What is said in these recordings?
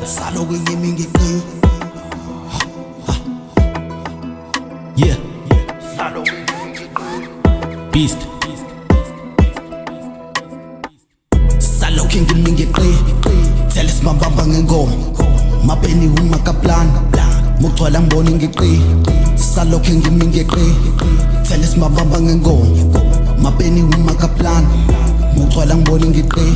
Saloku ngimi ngiqi. Yeah, saloku ngimi ngiqi. Beast. Saloku ngimi ngiqi. Tell us mabamba ngengoma. Mapeni umakaplan. Mugcwala mboni ngiqi. Saloku ngimi ngiqi. Tell us mabamba ngengoma. Mapeni umakaplan. Mugcwala mboni ngiqi.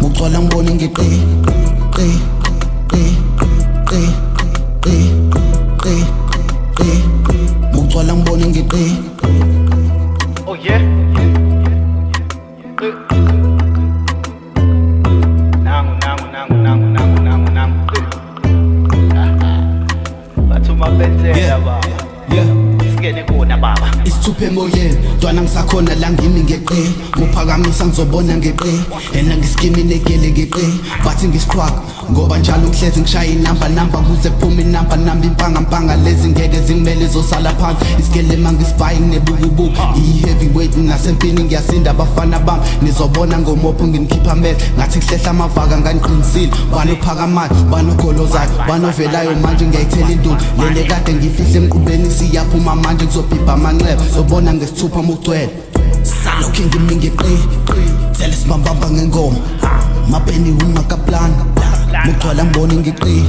Mugcwala mboni ngiqi. Mugcwala mboni ngiqi. Oh yeah. Nangu. Bathuma benzela baba. Yeah. Singene kona baba. Isithuphe emoyeni, ntwana ngisakhona la ngimi ngeqe. Ngiphakamisa ngizobona ngeqe. Ena ngiskimi negele ngeqe. Bathi ngisiqhwaga ngoba njalo ngihlezi ngishaya inamba kuze kuphume inamba nami impanga lezi ngeke zingimele zosala phansi. Isikele mangisibhayi nginebukubuku. I-heavyweight nasempini ngiyasinda abafana bami. Nizobona ngomopho nginikhipha mele. Ngathi kuhlehla amavaka nganiqinisile. Banophakamayo, banogolozayo, banovelayo manje ngiyayithela indulu. Lele kade ngifihle emqubeni siyaphuma manje ngizobhibha amanxeba. Zobona ngesithupha mugcwele. Salokhu ngimi ngiqi. Tell us mabamba ngengoma. Mapeni umakaplan. Mugcwala mboni ngiqi.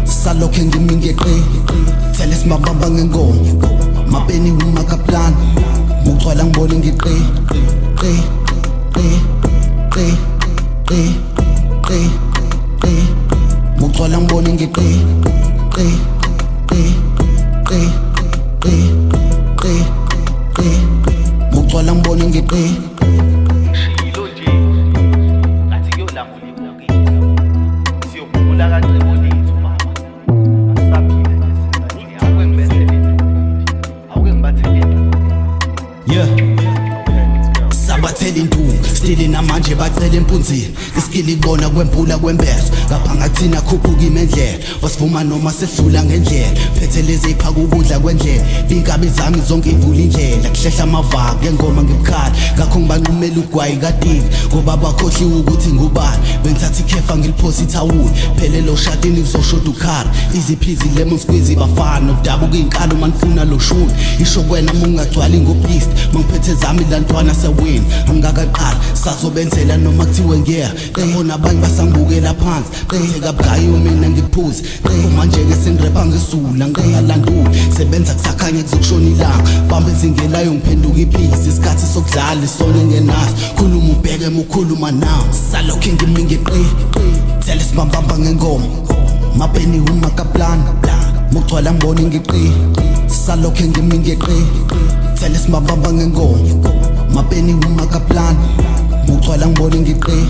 Salokhu ngimi ngiqi. Tell us mabamba ngengoma. Mapeni umakaplan. Mugcwala mboni ngiqi. Mugcwala mboni ngiqi. Mugcwala mboni ngiqi. Ngishilo nje. Ngathi kuyolambula ibhoki. Siyokhumula kancebo lethu mama. Asaphile nje. Awuke ngibethele. Awuke ngibathele. Yeah. Sabathela intungu stili namanje bacela empunzini. Iskili kubona kwempula kwembezo ngapha ngathina khuphuka imendlela. Wasivuma noma sedlula ngendlela. Phethe lezi iphaka ukudla kwendlela. Inkabi zami zonke ivula indlela. Kuhlehla amavaka ngengoma ngibukhala. Ngakho ngibanqumela ugwayi kadini ngoba bakhohliwe ukuthi ngubani. Bengithatha ikhefa ngiliphosa ithawula. Phelelo shadini kuzoshoda ukhara. Easy peasy lemon squeeze bafana nokudabuka inkalo manifuna lo shuni. Isho kwena mungagcwali ngobeast. Mangiphethe zami lantwana sewini. Angakaqala sazobenzela noma kuthiwe ngiya. Ngibona abanye basangibukela phansi. Qethe kabugayi mina ngiphuze. Manje ke sengirepa ngesula ngingalanduli. Sebenza kusakhanya kuzokushona ilanga. Bamba ezingelayo ngiphenduka iphisi. Isikhathi sokudlala isona engenaso. Khuluma ubheke mukhuluma nawe. Salokhu ngimi ngiqi. Tell us mabamba ngengoma. Mapeni umakaplan. Mugcwala mboni ngiqi. Salokhu ngimi ngiqi. Tell us mabamba ngengoma. Mapeni umakaplan. Mugcwala mboni ngiqi.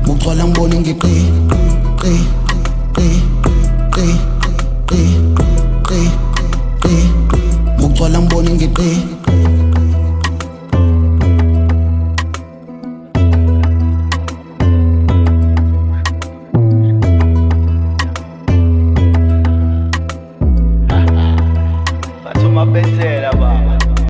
Mugcwala mboni ngiqi. Mugcwala mboni ngiqi.